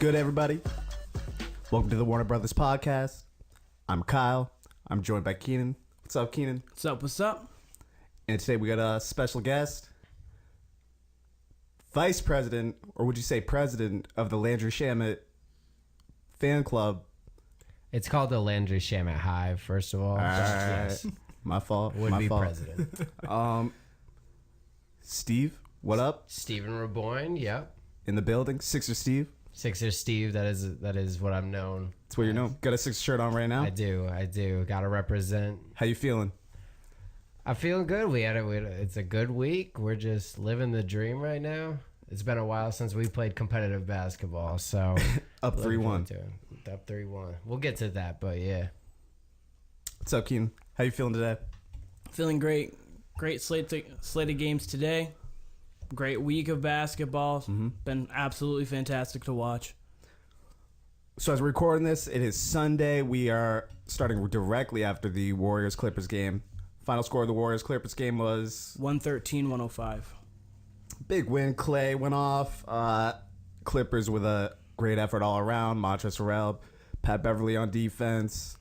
good, everybody? Welcome to the Warner Brothas podcast. I'm Kyle. I'm joined by Keenan. What's up, Keenan? What's up? What's up? And today we got a special guest, Vice President, or would you say President of the Landry Shamet fan club. It's called the Landry Shamet Hive, first of all. Yes. My fault. Would My be fault. president. Steve, what up? Stephen Raboin, yep. In the building. Sixer Steve. Sixer Steve, that is what I'm known. That's what you're known. Got a Sixer shirt on right now? I do. Gotta represent. How you feeling? I'm feeling good. It's a good week. We're just living the dream right now. It's been a while since we played competitive basketball, so Up 3-1. Up 3-1. We'll get to that, but yeah. What's up, Keenan? How you feeling today? Feeling great. Great slate of games today. Great week of basketball. Been absolutely fantastic to watch. So as we're recording this, it is Sunday. We are starting directly after the Warriors-Clippers game. Final score of the Warriors-Clippers game was 113-105. big win. Clay went off. Clippers with a great effort all around. Montrezl Harrell, Pat Beverly on defense,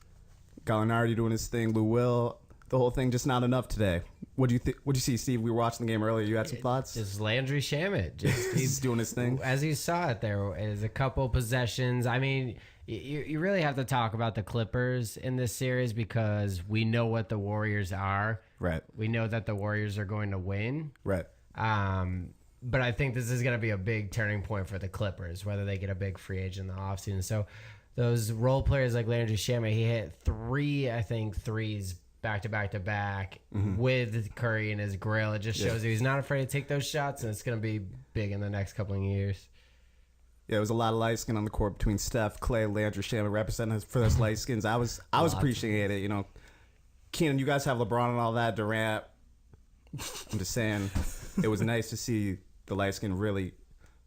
Gallinari doing his thing, Lou Will. The whole thing just not enough today. What'd you see, Steve? We were watching the game earlier. You had some thoughts? Just Landry Shamet. He's doing his thing. As you saw it, there is a couple possessions. I mean, you really have to talk about the Clippers in this series because we know what the Warriors are. Right. We know that the Warriors are going to win. Right. But I think this is going to be a big turning point for the Clippers, whether they get a big free agent in the offseason. So those role players like Landry Shamet, he hit threes back to back with Curry in his grill. It just shows you he's not afraid to take those shots, and it's going to be big in the next couple of years. Yeah, it was a lot of light skin on the court between Steph, Clay, Landry Shamet representing us for those light skins. I was appreciating it. You know, Keenan, you guys have LeBron and all that, Durant. I'm just saying, it was nice to see the light skin really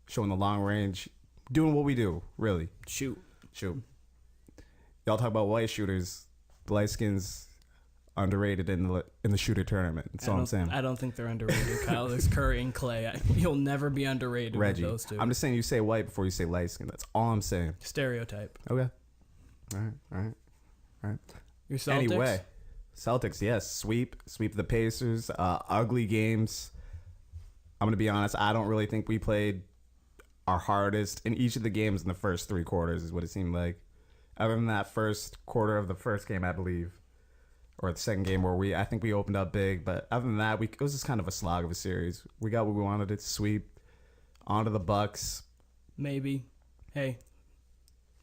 showing the long range, doing what we do, really. Shoot. Y'all talk about white shooters. The light skins underrated in the shooter tournament. That's all I'm saying. I don't think they're underrated, Kyle. There's Curry and Clay. You'll never be underrated Reggie, with those two. I'm just saying you say white before you say light skin. That's all I'm saying. Stereotype. Okay. All right. Your Celtics? Anyway, Celtics, yes. Sweep the Pacers. Ugly games. I'm going to be honest. I don't really think we played our hardest in each of the games in the first three quarters is what it seemed like. Other than that first quarter of the first game, I believe. Or the second game where I think we opened up big. But other than that, it was just kind of a slog of a series. We got what we wanted to sweep. On to the Bucks. Maybe. Hey,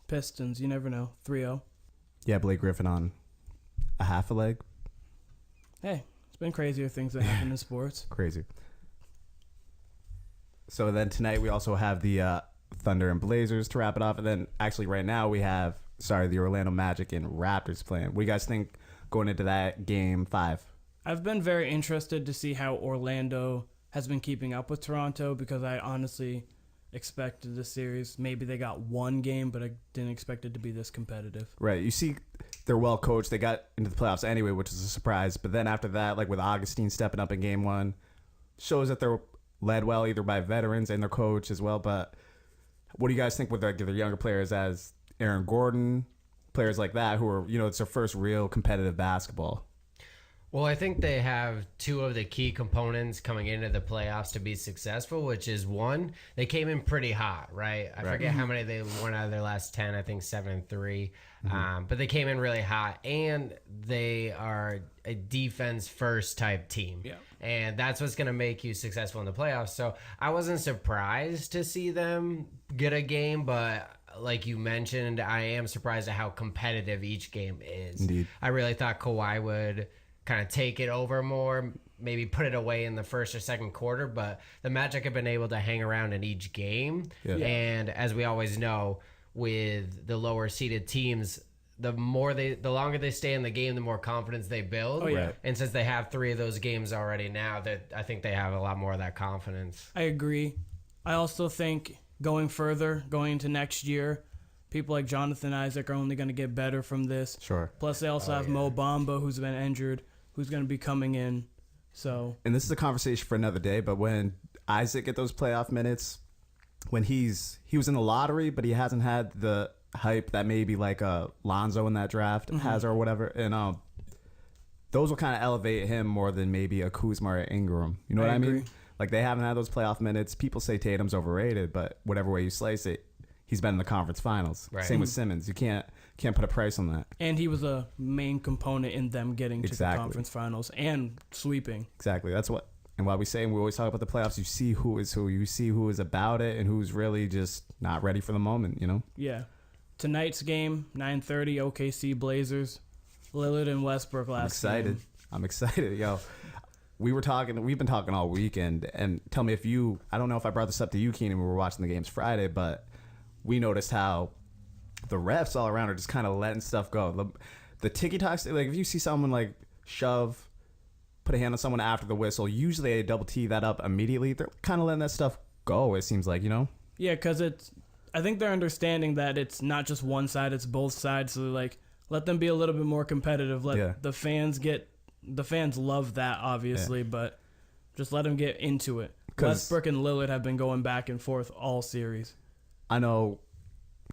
Pistons, you never know. 3-0. Yeah, Blake Griffin on a half a leg. Hey, it's been crazier things that happen in sports. Crazy. So then tonight we also have the Thunder and Blazers to wrap it off. And then actually right now we have, the Orlando Magic and Raptors playing. What do you guys think going into that game 5? I've been very interested to see how Orlando has been keeping up with Toronto because I honestly expected this series. Maybe they got one game, but I didn't expect it to be this competitive. Right. You see, they're well coached. They got into the playoffs anyway, which is a surprise. But then after that, like with Augustine stepping up in game 1, shows that they're led well either by veterans and their coach as well. But what do you guys think with their younger players as Aaron Gordon, players like that who are, it's their first real competitive basketball? Well, I think they have two of the key components coming into the playoffs to be successful, which is one, they came in pretty hot, right? I forget how many they won out of their last 10, I think 7-3. But they came in really hot, and they are a defense-first type team. Yeah. And that's what's going to make you successful in the playoffs. So I wasn't surprised to see them get a game, but like you mentioned, I am surprised at how competitive each game is. Indeed. I really thought Kawhi would kind of take it over more, maybe put it away in the first or second quarter, but the Magic have been able to hang around in each game. Yeah. And as we always know, with the lower seeded teams, the longer they stay in the game, the more confidence they build. Oh, yeah. And since they have 3 of those games already now, that I think they have a lot more of that confidence. I agree. I also think going into next year, people like Jonathan Isaac are only going to get better from this. Sure. Plus, they also have Mo Bamba, who's been injured, who's going to be coming in. So, and this is a conversation for another day, but when Isaac get those playoff minutes, when he was in the lottery, but he hasn't had the hype that maybe like Lonzo in that draft has or whatever. And those will kind of elevate him more than maybe a Kuzma or Ingram. You know what I mean? agree. Like they haven't had those playoff minutes. People say Tatum's overrated, but whatever way you slice it, he's been in the conference finals. Right. Same with Simmons. You can't put a price on that. And he was a main component in them getting to the conference finals and sweeping. Exactly. That's what. And while we always talk about the playoffs, you see who is who. You see who is about it and who's really just not ready for the moment, you know? Yeah. Tonight's game, 9:30, OKC Blazers. Lillard and Westbrook last game. I'm excited. Yo, we've been talking all weekend, and tell me if I don't know if I brought this up to you, Keenan, when we were watching the games Friday, but we noticed how the refs all around are just kind of letting stuff go. The ticky-tocks, like if you see someone like shove, put a hand on someone after the whistle, usually they double tee that up immediately. They're kind of letting that stuff go, it seems like, you know? Yeah, because I think they're understanding that it's not just one side, it's both sides. So like, let them be a little bit more competitive. Let the fans love that, obviously, but just let them get into it. Westbrook and Lillard have been going back and forth all series. I know,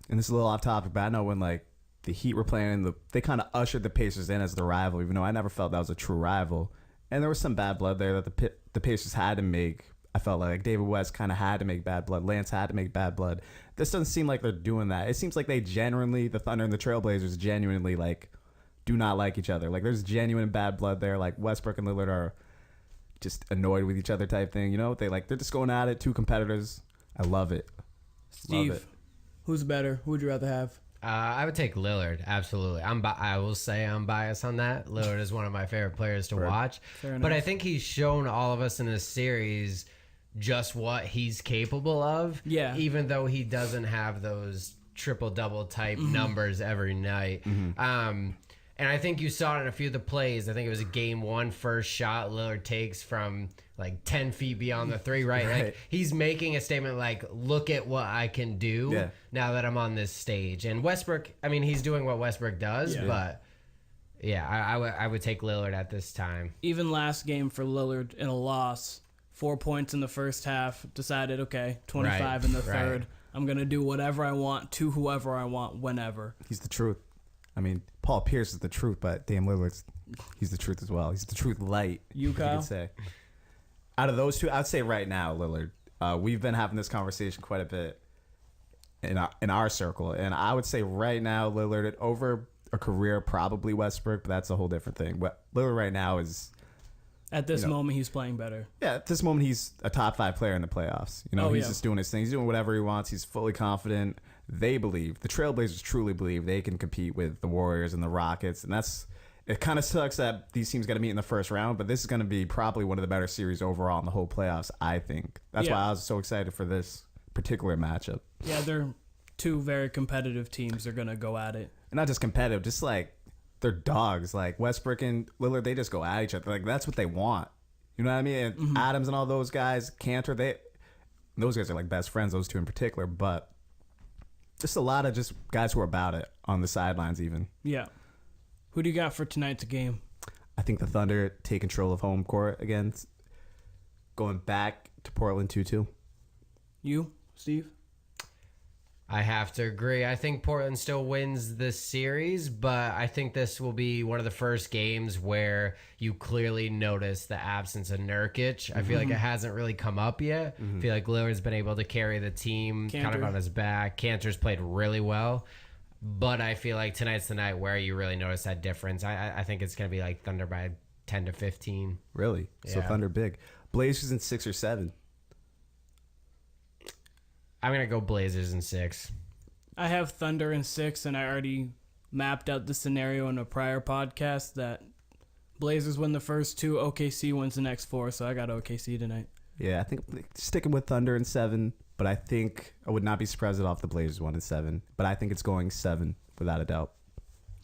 and this is a little off topic, but I know when like the Heat were playing, they kind of ushered the Pacers in as the rival, even though I never felt that was a true rival. And there was some bad blood there that the Pacers had to make. I felt like David West kind of had to make bad blood. Lance had to make bad blood. This doesn't seem like they're doing that. It seems like the Thunder and the Trailblazers genuinely like do not like each other. Like there's genuine bad blood there. Like Westbrook and Lillard are just annoyed with each other type thing. You know, they're just going at it. Two competitors. I love it. Steve, love it. Who's better? Who would you rather have? I would take Lillard, absolutely. I will say I'm biased on that. Lillard is one of my favorite players to watch. Fair enough. But I think he's shown all of us in this series just what he's capable of. Yeah. Even though he doesn't have those triple-double type numbers every night. And I think you saw it in a few of the plays. I think it was a game one first shot Lillard takes from like 10 feet beyond the three, right? Like he's making a statement like, look at what I can do now that I'm on this stage. And Westbrook, I mean, he's doing what Westbrook does, but yeah, I would take Lillard at this time. Even last game for Lillard in a loss, 4 points in the first half, decided, okay, 25 in the third. I'm going to do whatever I want to whoever I want whenever. He's the truth. I mean, Paul Pierce is the truth, but Dame Lillard's he's the truth as well. He's the truth light. You, Kyle? You could say. Out of those two, I'd say right now, Lillard. We've been having this conversation quite a bit in our circle, and I would say right now, Lillard over a career, probably Westbrook, but that's a whole different thing. But Lillard right now is... At this moment, he's playing better. Yeah, at this moment, he's a top 5 player in the playoffs. You know, he's just doing his thing. He's doing whatever he wants. He's fully confident. They believe, the Trailblazers truly believe they can compete with the Warriors and the Rockets. And it kind of sucks that these teams got to meet in the first round, but this is going to be probably one of the better series overall in the whole playoffs, I think. That's why I was so excited for this particular matchup. Yeah, they're two very competitive teams. They're going to go at it. And not just competitive, just like they're dogs. Like Westbrook and Lillard, they just go at each other. Like that's what they want. You know what I mean? And Adams and all those guys, Cantor, those guys are like best friends, those two in particular. But just a lot of just guys who are about it on the sidelines even. Yeah. Who do you got for tonight's game? I think the Thunder take control of home court again, going back to Portland 2-2. You, Steve? I have to agree. I think Portland still wins this series, but I think this will be one of the first games where you clearly notice the absence of Nurkic. I feel like it hasn't really come up yet. I feel like Lillard's been able to carry the team kind of on his back. Cantor's played really well, but I feel like tonight's the night where you really notice that difference. I think it's going to be like Thunder by 10 to 15. Really? Yeah. So Thunder big. Blazers in 6 or 7. I'm going to go Blazers in 6. I have Thunder in 6, and I already mapped out the scenario in a prior podcast that Blazers win the first 2, OKC wins the next 4, so I got OKC tonight. Yeah, I think sticking with Thunder in 7, but I think I would not be surprised if the Blazers won in 7, but I think it's going 7 without a doubt.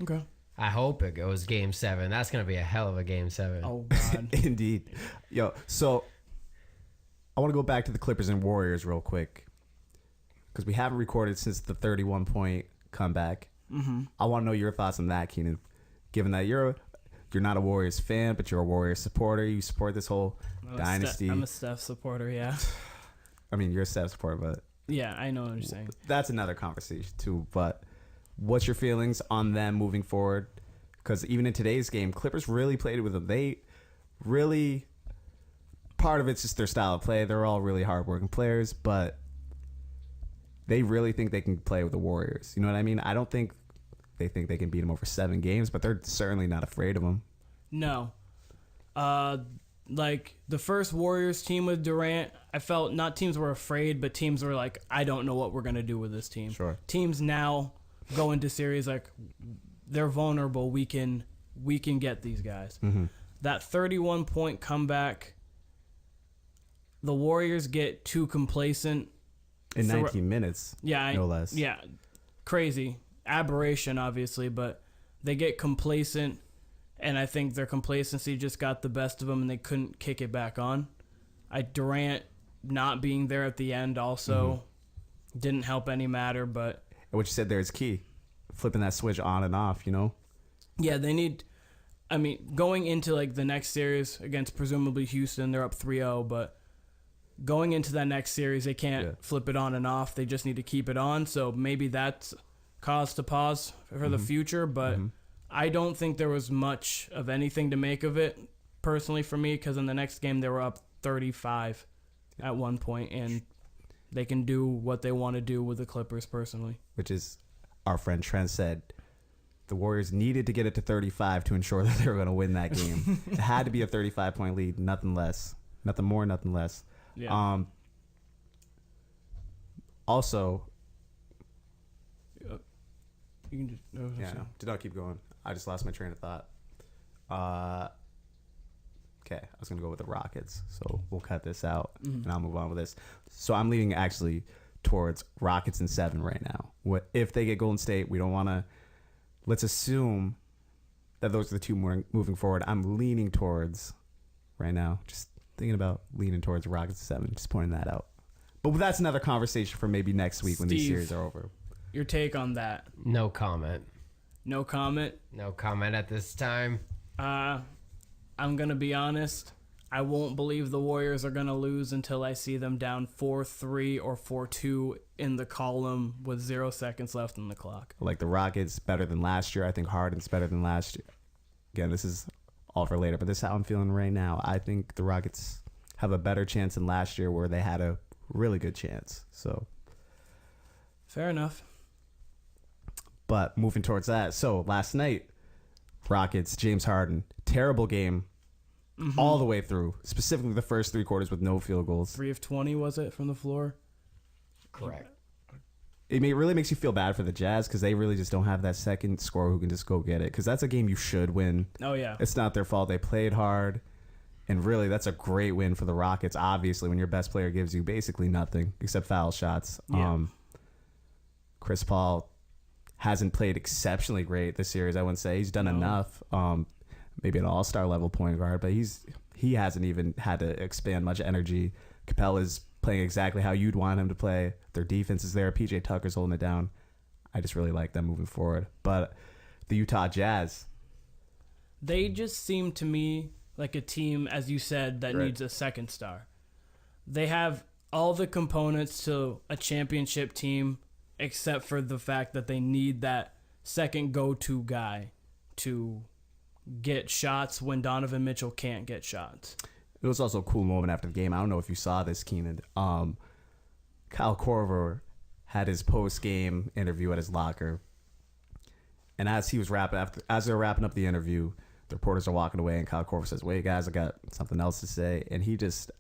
Okay. I hope it goes Game 7. That's going to be a hell of a Game 7. Oh, God. Indeed. Yo, so I want to go back to the Clippers and Warriors real quick, because we haven't recorded since the 31-point comeback. I want to know your thoughts on that, Keenan. Given that you're not a Warriors fan, but you're a Warriors supporter, you support this whole dynasty. I'm a Steph supporter, yeah. I mean, you're a Steph supporter, but Yeah, I know what you're saying. That's another conversation too. But what's your feelings on them moving forward? Because even in today's game, Clippers really played with them. They really, part of it's just their style of play. They're all really hardworking players, but they really think they can play with the Warriors. You know what I mean? I don't think they can beat them over 7 games, but they're certainly not afraid of them. No. Like the first Warriors team with Durant, I felt not teams were afraid, but teams were like, I don't know what we're going to do with this team. Sure. Teams now go into series like they're vulnerable. We can get these guys. Mm-hmm. That 31-point comeback, the Warriors get too complacent. In 19 minutes, no less. Yeah, crazy. Aberration, obviously, but they get complacent, and I think their complacency just got the best of them, and they couldn't kick it back on. Durant not being there at the end also didn't help any matter, but... What you said there is key. Flipping that switch on and off, you know? Yeah, they need... I mean, going into like the next series against presumably Houston, they're up 3-0, but going into that next series, they can't flip it on and off. They just need to keep it on, so maybe that's cause to pause for the future, but I don't think there was much of anything to make of it, personally, for me, because in the next game, they were up 35 at one point, and they can do what they want to do with the Clippers, personally. Which is, our friend Trent said, the Warriors needed to get it to 35 to ensure that they were going to win that game. It had to be a 35-point lead, nothing less. Nothing more, nothing less. Yeah. Also... You can just... no. Did not keep going. I just lost my train of thought. Okay, I was going to go with the Rockets, so we'll cut this out, and I'll move on with this. So I'm leaning actually towards Rockets in 7 right now. What if they get Golden State? We don't want to... Let's assume that those are the two more moving forward. I'm leaning towards, right now, just thinking about leaning towards Rockets in 7, just pointing that out. But that's another conversation for maybe next week when these series are over. Your take on that? No comment. No comment? No comment at this time. I'm going to be honest. I won't believe the Warriors are going to lose until I see them down 4-3 or 4-2 in the column with 0 seconds left on the clock. Like the Rockets better than last year. I think Harden's better than last year. Again, this is all for later, but this is how I'm feeling right now. I think the Rockets have a better chance than last year where they had a really good chance. So, fair enough. But moving towards that, so last night, Rockets, James Harden, terrible game all the way through, specifically the first 3 quarters with no field goals. 3 of 20, was it, from the floor? Correct. It really makes you feel bad for the Jazz because they really just don't have that second scorer who can just go get it, because that's a game you should win. Oh, yeah. It's not their fault. They played hard, and really that's a great win for the Rockets, obviously, when your best player gives you basically nothing except foul shots. Yeah. Chris Paul hasn't played exceptionally great this series, I wouldn't say. He's done enough. Maybe an all-star level point guard, but he hasn't even had to expand much energy. Capella's playing exactly how you'd want him to play. Their defense is there. PJ Tucker's holding it down. I just really like them moving forward. But the Utah Jazz, they just seem to me like a team, as you said, that needs a second star. They have all the components to a championship team, except for the fact that they need that second go-to guy to get shots when Donovan Mitchell can't get shots. It was also a cool moment after the game. I don't know if you saw this, Keenan. Kyle Korver had his post-game interview at his locker, and as they were wrapping up the interview, the reporters are walking away, and Kyle Korver says, "Wait, guys, I got something else to say," and he just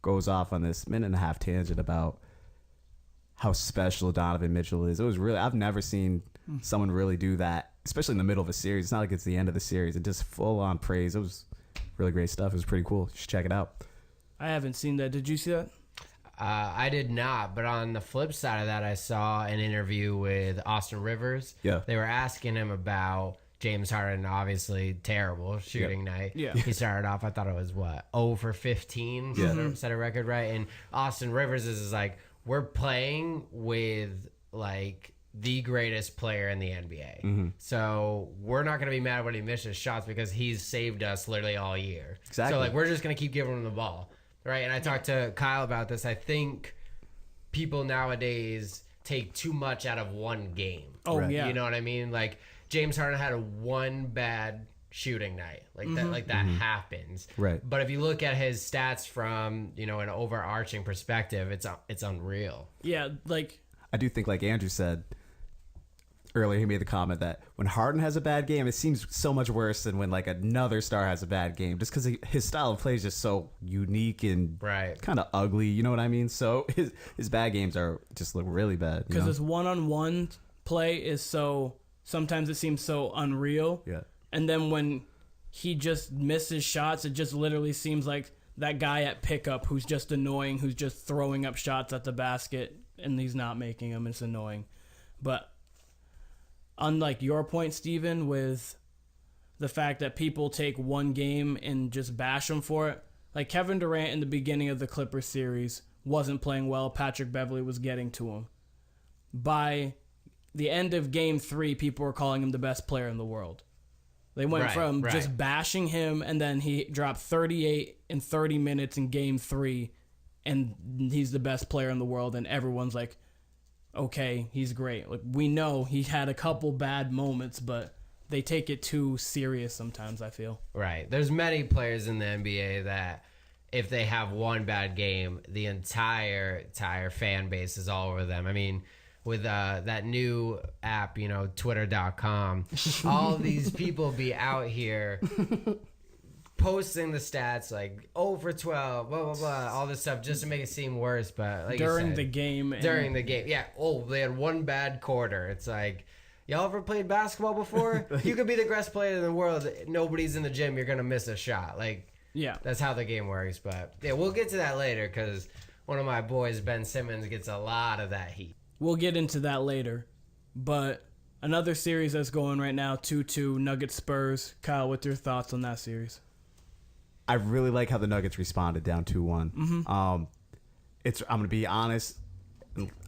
goes off on this minute-and-a-half tangent about how special Donovan Mitchell is. It was really, I've never seen someone really do that, especially in the middle of a series. It's not like it's the end of the series. It just full-on praise. It was really great stuff. It was pretty cool. You should check it out. I haven't seen that. Did you see that? I did not, but on the flip side of that, I saw an interview with Austin Rivers. Yeah. They were asking him about James Harden, obviously terrible shooting night. Yeah. He started off, I thought it was, 0 for 15, set a record, right? And Austin Rivers is like, we're playing with, like, the greatest player in the NBA. So we're not going to be mad when he misses shots because he's saved us literally all year. Exactly. So, like, we're just going to keep giving him the ball, right? And I talked to Kyle about this. I think people nowadays take too much out of one game. Oh, right. Yeah. You know what I mean? Like James Harden had one bad shooting night. Like that happens. Right. But if you look at his stats from, an overarching perspective, it's unreal. Yeah, like I do think, like Andrew said earlier, he made the comment that when Harden has a bad game, it seems so much worse than when like another star has a bad game, just because his style of play is just so unique and kind of ugly. You know what I mean? So his bad games just look really bad. Because his one-on-one play is sometimes it seems so unreal. Yeah. And then when he just misses shots, it just literally seems like that guy at pickup who's just annoying, who's just throwing up shots at the basket, and he's not making them. It's annoying. But unlike your point, Steven, with the fact that people take one game and just bash him for it, like Kevin Durant in the beginning of the Clippers series wasn't playing well. Patrick Beverley was getting to him. By the end of Game 3, people were calling him the best player in the world. They went from just bashing him, and then he dropped 38 in 30 minutes in Game 3, and he's the best player in the world, and everyone's like, okay, he's great. Like, we know he had a couple bad moments, but they take it too serious sometimes, I feel. Right. There's many players in the NBA that if they have one bad game, the entire fan base is all over them. I mean, with that new app, Twitter.com, all these people be out here posting the stats like 0 for 12, blah, blah, blah, all this stuff just to make it seem worse. But like during the game. Yeah. Oh, they had one bad quarter. It's like, y'all ever played basketball before? You could be the best player in the world. Nobody's in the gym. You're going to miss a shot. Like, yeah, that's how the game works. But yeah, we'll get to that later because one of my boys, Ben Simmons, gets a lot of that heat. We'll get into that later. But another series that's going right now, 2-2, Nuggets Spurs. Kyle, what's your thoughts on that series? I really like how the Nuggets responded down 2-1. Mm-hmm. I'm going to be honest.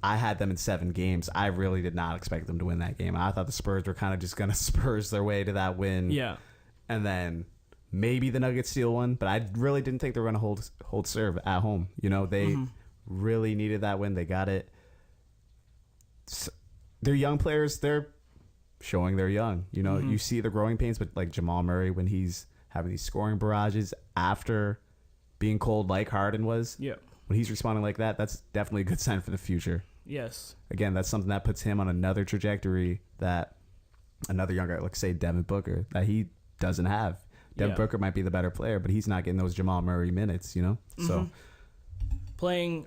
I had them in 7 games. I really did not expect them to win that game. I thought the Spurs were kind of just going to Spurs their way to that win. Yeah. And then maybe the Nuggets steal one, but I really didn't think they were going to hold serve at home. They really needed that win. They got it. They're young players. They're showing they're young. You see the growing pains, but like Jamal Murray, when he's having these scoring barrages after being cold like Harden was, when he's responding like that, that's definitely a good sign for the future. Yes. Again, that's something that puts him on another trajectory that another young guy, like say Devin Booker, that he doesn't have. Devin Booker might be the better player, but he's not getting those Jamal Murray minutes, So playing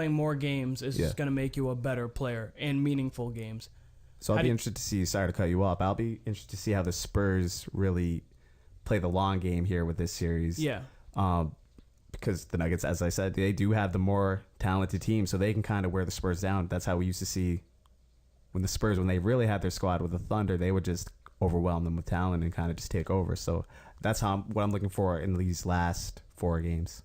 more games is just going to make you a better player and meaningful games. So I'll be interested to see, sorry to cut you off, I'll be interested to see how the Spurs really play the long game here with this series. Yeah. Because the Nuggets, as I said, they do have the more talented team, so they can kind of wear the Spurs down. That's how we used to see when the Spurs, when they really had their squad with the Thunder, they would just overwhelm them with talent and kind of just take over. So that's what I'm looking for in these last 4 games.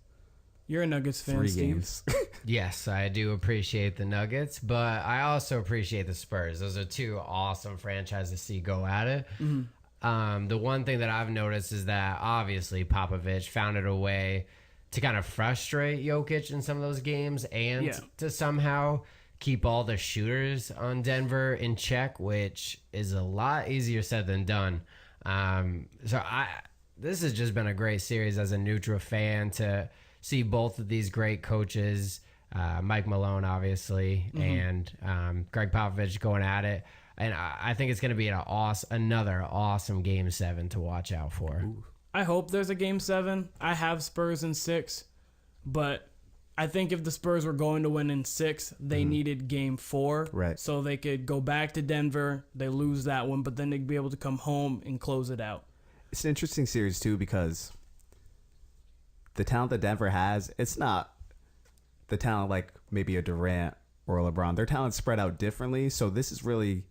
You're a Nuggets fan, 3 Steve. games. Yes, I do appreciate the Nuggets, but I also appreciate the Spurs. Those are 2 awesome franchises to see go at it. Mm-hmm. The one thing that I've noticed is that obviously Popovich found a way to kind of frustrate Jokic in some of those games and to somehow keep all the shooters on Denver in check, which is a lot easier said than done. This has just been a great series as a neutral fan to see both of these great coaches, Mike Malone, obviously, and Greg Popovich going at it. And I think it's going to be another awesome Game 7 to watch out for. Ooh. I hope there's a Game 7. I have Spurs in 6, but I think if the Spurs were going to win in 6, they needed Game 4. Right. So they could go back to Denver. They lose that one, but then they'd be able to come home and close it out. It's an interesting series, too, because the talent that Denver has, it's not the talent like maybe a Durant or a LeBron. Their talent's spread out differently, so this is really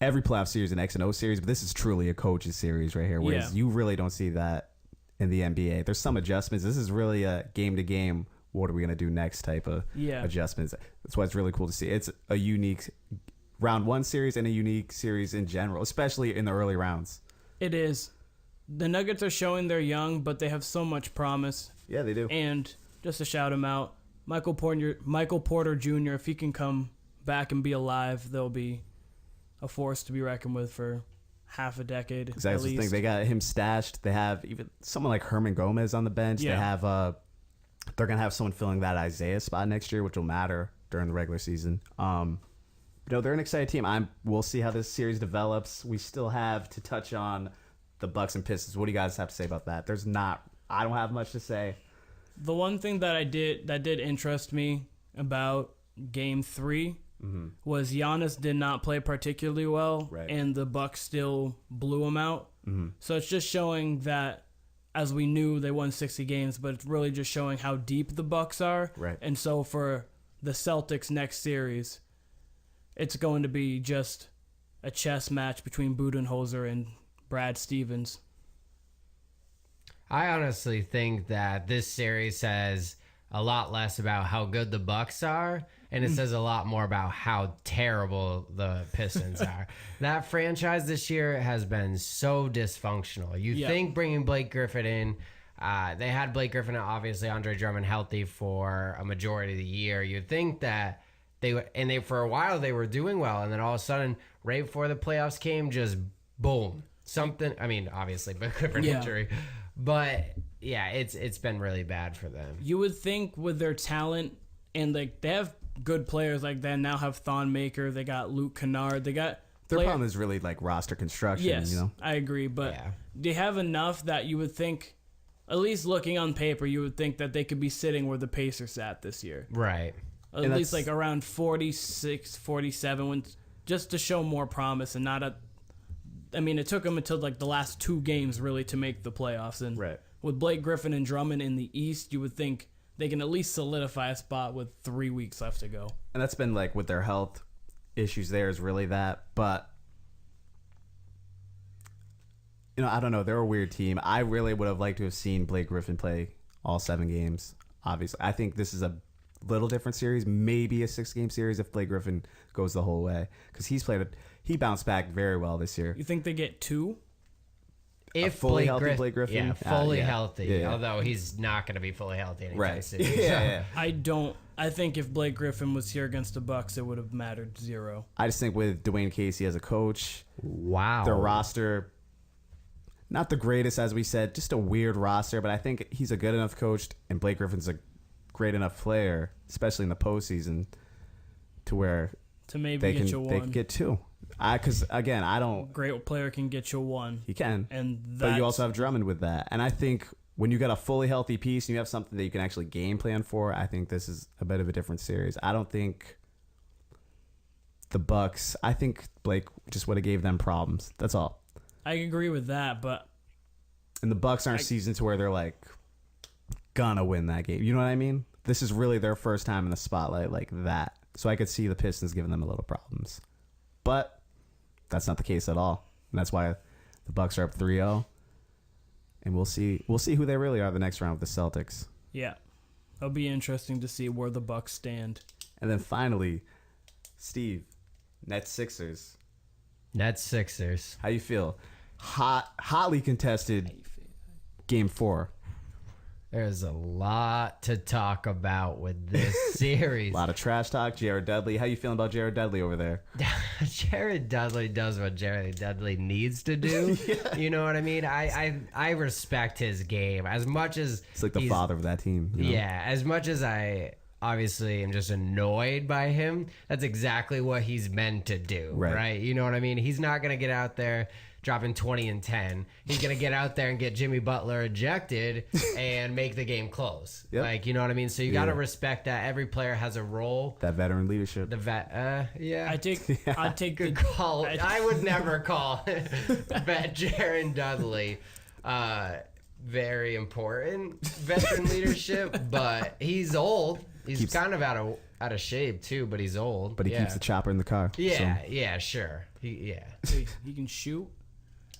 every playoff series an X and O series, but this is truly a coach's series right here, whereas you really don't see that in the NBA. There's some adjustments. This is really a game-to-game, what are we going to do next type of adjustments. That's why it's really cool to see. It's a unique round 1 series and a unique series in general, especially in the early rounds. It is. The Nuggets are showing they're young, but they have so much promise. Yeah, they do. And just to shout them out, Michael Porter Jr., if he can come back and be alive, they'll be a force to be reckoned with for half a decade. Exactly. The thing, they got him stashed. They have even someone like Herman Gomez on the bench. Yeah. They have they're gonna have someone filling that Isaiah spot next year, which will matter during the regular season. They're an excited team. We'll see how this series develops. We still have to touch on the Bucks and Pistons. What do you guys have to say about that? I don't have much to say. The one thing that did interest me about Game 3 was Giannis did not play particularly well, right, and the Bucks still blew him out. So it's just showing that, as we knew, they won 60 games, but it's really just showing how deep the Bucks are. Right. And so for the Celtics next series, it's going to be just a chess match between Budenholzer and Brad Stevens. I honestly think that this series says a lot less about how good the Bucks are, and it says a lot more about how terrible the Pistons are. That franchise this year has been so dysfunctional. You think bringing Blake Griffin in, they had Blake Griffin and obviously Andre Drummond healthy for a majority of the year. You'd think that they for a while they were doing well, and then all of a sudden, right before the playoffs came, just boom, something. I mean, obviously, Blake Griffin injury. But yeah, it's been really bad for them. You would think with their talent, and they have good players like that. Now have Thon Maker, they got Luke Kennard, they got their problem is really like roster construction. Yes, I agree, but they have enough that you would think, at least looking on paper, you would think that they could be sitting where the Pacers sat this year, right? At least like around 46, 47, just to show more promise and not I mean, it took them until like the last 2 games really to make the playoffs. And with Blake Griffin and Drummond in the East, you would think they can at least solidify a spot with 3 weeks left to go. And that's been like with their health issues there is really that. But, I don't know. They're a weird team. I really would have liked to have seen Blake Griffin play all 7 games, obviously. I think this is a little different series, maybe a 6-game series if Blake Griffin goes the whole way, because he bounced back very well this year. You think they get 2? If fully healthy Blake Griffin, yeah, fully healthy. Although he's not going to be fully healthy anytime soon. I think if Blake Griffin was here against the Bucks, it would have mattered 0. I just think with Dwayne Casey as a coach, their roster, not the greatest, as we said, just a weird roster, but I think he's a good enough coach, and Blake Griffin's a great enough player, especially in the postseason, to where maybe they can get 2. Because again, I don't. Great player can get you 1. He can, but you also have Drummond with that. And I think when you got a fully healthy piece and you have something that you can actually game plan for, I think this is a bit of a different series. I don't think the Bucks. I think Blake just would have gave them problems. That's all. I agree with that, but and the Bucks aren't seasoned to where they're like gonna win that game. You know what I mean? This is really their first time in the spotlight like that. So I could see the Pistons giving them a little problems. But that's not the case at all. And that's why the Bucks are up 3-0. And we'll see who they really are the next round with the Celtics. Yeah. It'll be interesting to see where the Bucks stand. And then finally, Steve, Nets Sixers. How you feel? Hotly contested Game 4. There's a lot to talk about with this series. A lot of trash talk. Jared Dudley. How you feeling about Jared Dudley over there? Jared Dudley does what Jared Dudley needs to do. You know what I mean? I respect his game as much as it's like the father of that team. Yeah, as much as I obviously am just annoyed by him, that's exactly what he's meant to do, right? You know what I mean? He's not going to get out there dropping 20 and 10. He's going to get out there and get Jimmy Butler ejected and make the game close. Yep. Like, you know what I mean? So you got to respect that. Every player has a role. That veteran leadership. Yeah. I take good call. I would never call Jared Dudley very important veteran leadership, but he's old. He's kind of out of shape too, but he's old. But he keeps the chopper in the car. Yeah, sure. He can shoot.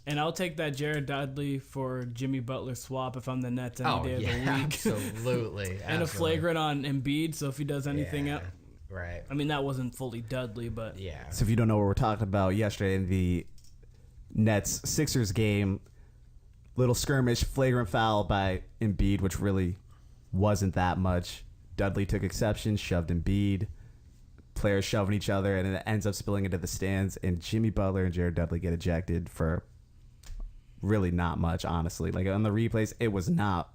And I'll take that Jared Dudley for Jimmy Butler swap if I'm the Nets any day of the week. Absolutely. And a flagrant on Embiid, so if he does anything else. Right. I mean, that wasn't fully Dudley, but... Yeah. So if you don't know what we're talking about, yesterday in the Nets-Sixers game, little skirmish, flagrant foul by Embiid, which really wasn't that much. Dudley took exception, shoved Embiid, players shoving each other, and it ends up spilling into the stands. And Jimmy Butler and Jared Dudley get ejected for really not much, honestly. Like on the replays, it was not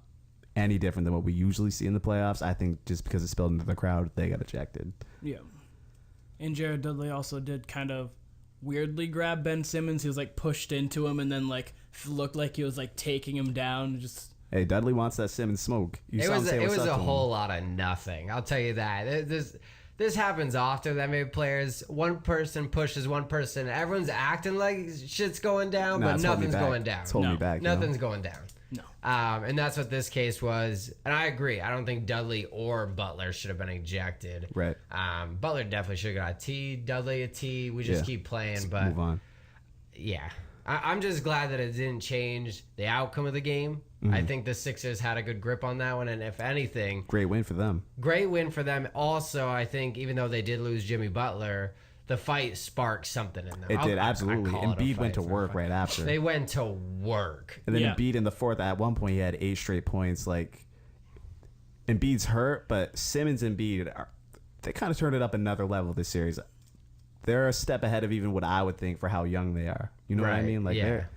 any different than what we usually see in the playoffs. I think just because it spilled into the crowd, they got ejected. Yeah. And Jared Dudley also did kind of weirdly grab Ben Simmons. He was like pushed into him and then like looked like he was like taking him down. Just hey, Dudley wants that Simmons smoke. It was a whole lot of nothing. I'll tell you that. This happens often. That maybe players, one person pushes one person. Everyone's acting like shit's going down, but nothing's going down. It's holding me back. Nothing's going down. no. And that's what this case was. And I agree. I don't think Dudley or Butler should have been ejected. Right. Butler definitely should have got a T. Dudley a T. We just keep playing. But move on. Yeah. I'm just glad that it didn't change the outcome of the game. I think the Sixers had a good grip on that one, and if anything... Great win for them. Great win for them. Also, I think, even though they did lose Jimmy Butler, the fight sparked something in them. It did, absolutely. Embiid went to work right after. They went to work. And then Embiid in the fourth, at one point, he had 8 straight points. Like, Embiid's hurt, but Simmons and Embiid, they kind of turned it up another level this series. They're a step ahead of even what I would think for how young they are. You know what I mean? Like, they're...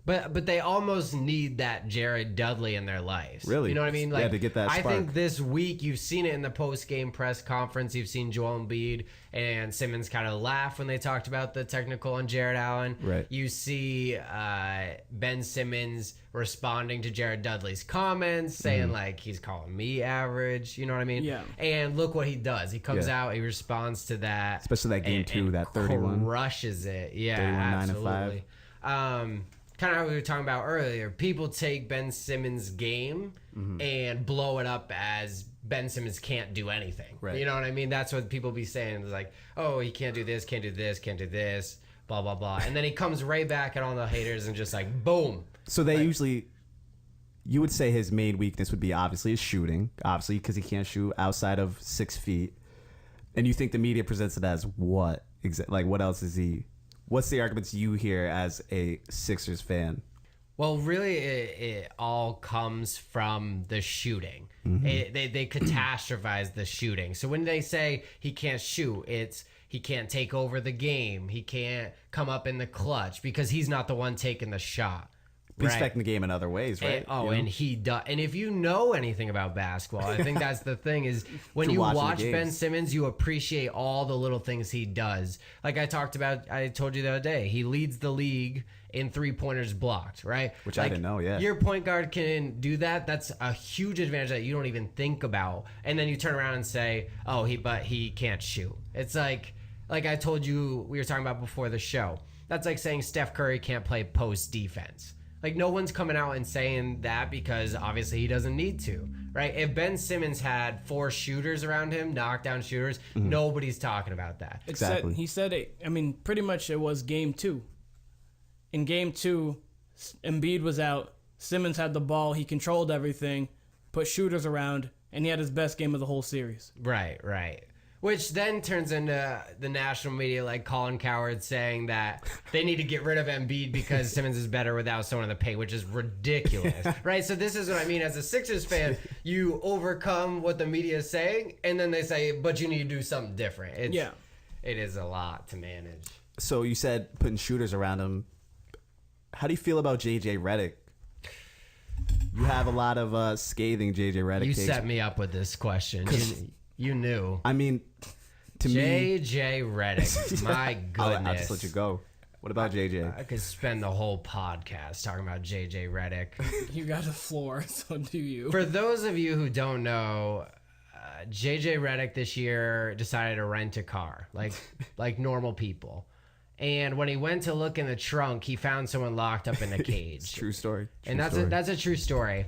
But they almost need that Jared Dudley in their lives. Really? You know what I mean? Like, to get that spark. I think this week you've seen it in the post-game press conference. You've seen Joel Embiid and Simmons kind of laugh when they talked about the technical on Jared Allen. Right. You see Ben Simmons responding to Jared Dudley's comments, saying like he's calling me average. You know what I mean? Yeah. And look what he does. He comes out, he responds to that. Especially that game two, that 31. Crushes it. Yeah, 31, absolutely. 9-5. Kind of how we were talking about earlier, people take Ben Simmons' game and blow it up as Ben Simmons can't do anything. Right. You know what I mean? That's what people be saying. It's like, oh, he can't do this, can't do this, can't do this, blah, blah, blah. And then he comes right back at all the haters and just like, boom. So they usually, you would say his main weakness would be obviously his shooting, obviously, because he can't shoot outside of 6 feet. And you think the media presents it as what? Like, what else is he... What's the arguments you hear as a Sixers fan? Well, really, it all comes from the shooting. They catastrophize the shooting. So when they say he can't shoot, it's he can't take over the game. He can't come up in the clutch because he's not the one taking the shot. He's affecting the game in other ways, right? And he does. And if you know anything about basketball, I think that's the thing is when you watch Ben Simmons, you appreciate all the little things he does. Like I told you the other day, he leads the league in 3-pointers blocked, right? Which I didn't know, yeah. Your point guard can do that. That's a huge advantage that you don't even think about. And then you turn around and say, oh, he can't shoot. It's like I told you we were talking about before the show. That's like saying Steph Curry can't play post defense. Like, no one's coming out and saying that because obviously he doesn't need to, right? If Ben Simmons had 4 shooters around him, knockdown shooters, nobody's talking about that. Exactly. He said it. I mean, pretty much it was game 2. In game 2, Embiid was out. Simmons had the ball. He controlled everything, put shooters around, and he had his best game of the whole series. Right. Which then turns into the national media like Colin Cowherd saying that they need to get rid of Embiid because Simmons is better without someone in the paint, which is ridiculous, right? So this is what I mean. As a Sixers fan, you overcome what the media is saying, and then they say, but you need to do something different. It is a lot to manage. So you said putting shooters around him. How do you feel about J.J. Redick? You have a lot of scathing J.J. Redick You takes. set me up with this question. You knew. I mean, to me... J.J. Redick, my goodness. I'll just let you go. What about J.J.? I could spend the whole podcast talking about J.J. Redick. You got the floor, so do you. For those of you who don't know, J.J. Redick this year decided to rent a car, like normal people. And when he went to look in the trunk, he found someone locked up in a cage. It's a true story. That's a true story.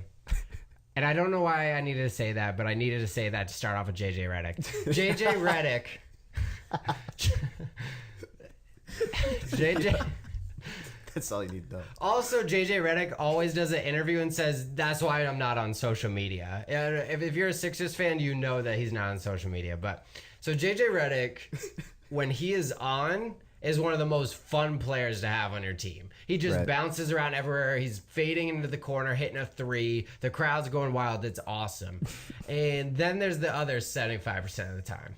And I don't know why I needed to say that, but I needed to say that to start off with J.J. Redick. J.J. Redick. J.J. That's all you need to know. Also, J.J. Redick always does an interview and says, that's why I'm not on social media. If you're a Sixers fan, you know that he's not on social media. But so J.J. Redick, when he is on, is one of the most fun players to have on your team. He just bounces around everywhere. He's fading into the corner, hitting a three. The crowd's going wild. It's awesome. And then there's the other 75% of the time.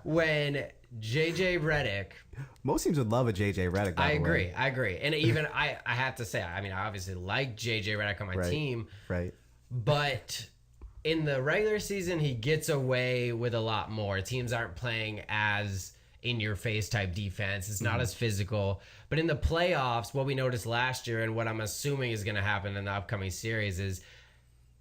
When JJ Redick... Most teams would love a JJ Redick. I agree. And even I have to say, I mean, I obviously like JJ Redick on my team. Right. But in the regular season, he gets away with a lot more. Teams aren't playing as in-your-face type defense. It's not as physical. But in the playoffs, what we noticed last year and what I'm assuming is going to happen in the upcoming series is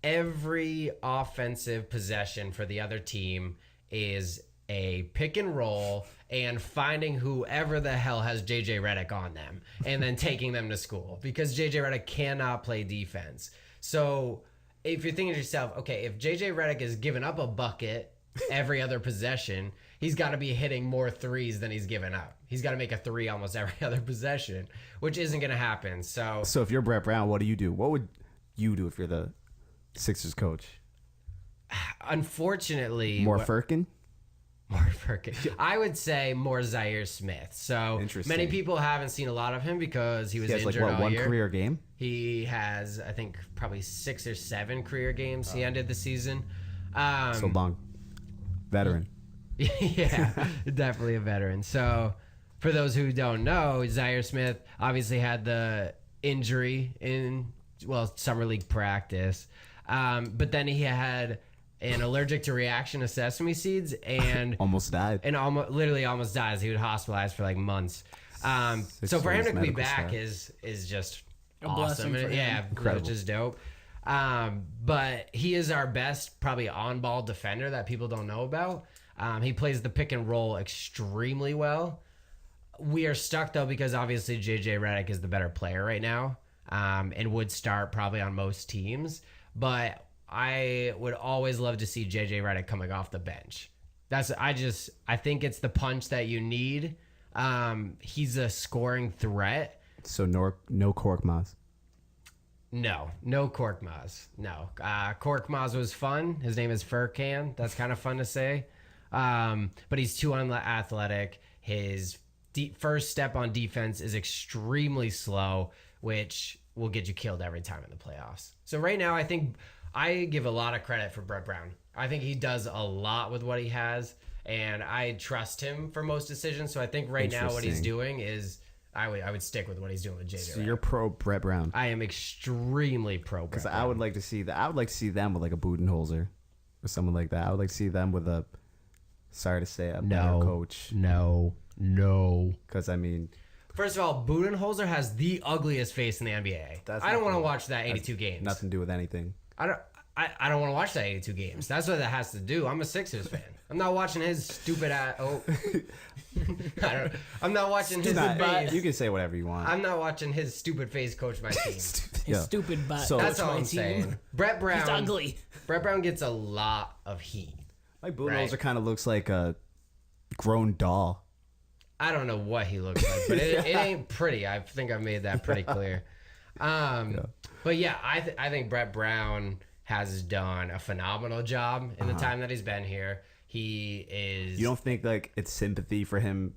every offensive possession for the other team is a pick and roll and finding whoever the hell has JJ Redick on them and then taking them to school because JJ Redick cannot play defense. So if you're thinking to yourself, okay, if JJ Redick is giving up a bucket every other possession, he's got to be hitting more threes than he's giving up. He's got to make a three almost every other possession, which isn't going to happen. So if you're Brett Brown, what do you do? What would you do if you're the Sixers coach? Unfortunately, more Firkin? More Firkin. I would say more Zaire Smith. So many people haven't seen a lot of him because he was injured all year. One career game? He has, I think, probably 6 or 7 career games. He ended the season. So long. Veteran. Yeah, definitely a veteran. So for those who don't know, Zaire Smith obviously had the injury in, summer league practice. But then he had an allergic to reaction to sesame seeds and almost died. And literally almost died. He was hospitalized for like months. So for him to be back is just awesome. Yeah, incredible. Just dope. But he is our best probably on-ball defender that people don't know about. He plays the pick and roll extremely well. We are stuck though because obviously JJ Redick is the better player right now, and would start probably on most teams. But I would always love to see JJ Redick coming off the bench. I think it's the punch that you need. He's a scoring threat. So no Korkmaz. No Korkmaz. No. Korkmaz was fun. His name is Furkan. That's kind of fun to say. But he's too unathletic. His first step on defense is extremely slow, which will get you killed every time in the playoffs. So right now, I think I give a lot of credit for Brett Brown. I think he does a lot with what he has, and I trust him for most decisions. So I think right now what he's doing is I would stick with what he's doing with JJ. So you're pro Brett Brown. I am extremely pro Brett. Because I would like to see that. I would like to see them with like a Budenholzer or someone like that. I would like to see them with a. Sorry to say, a better coach. No. Because I mean. First of all, Budenholzer has the ugliest face in the NBA. I don't want to watch that 82 games. Nothing to do with anything. I don't want to watch that 82 games. That's what that has to do. I'm a Sixers fan. I'm not watching his stupid ass. I'm not watching his face. You can say whatever you want. I'm not watching his stupid face coach my team. His stupid butt. So that's all I'm saying. Brett Brown. He's ugly. Brett Brown gets a lot of heat. Like Budenholzer kind of looks like a grown doll. I don't know what he looks like, but it ain't pretty. I think I've made that pretty clear. But yeah, I think Brett Brown has done a phenomenal job in the time that he's been here. He is. You don't think like it's sympathy for him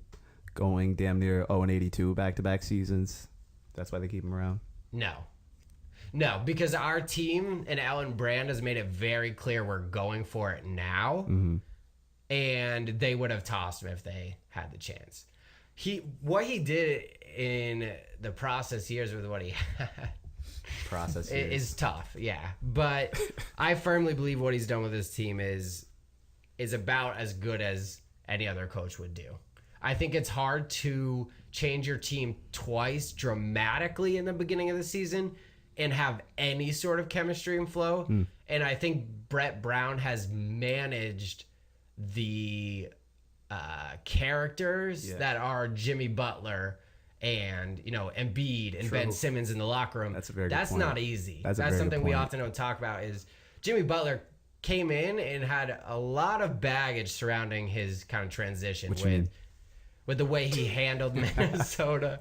going damn near 0-82 back-to-back seasons? That's why they keep him around? No, because our team and Alan Brand has made it very clear we're going for it now. Mm-hmm. And they would have tossed him if they had the chance. What he did in the process years with what he had is tough, yeah. But I firmly believe what he's done with his team is about as good as any other coach would do. I think it's hard to change your team twice dramatically in the beginning of the season and have any sort of chemistry and flow. And I think Brett Brown has managed the characters that are Jimmy Butler and Embiid and Ben Simmons in the locker room. That's point. Not easy. That's something we often don't talk about. Is Jimmy Butler came in and had a lot of baggage surrounding his kind of transition with the way he handled Minnesota,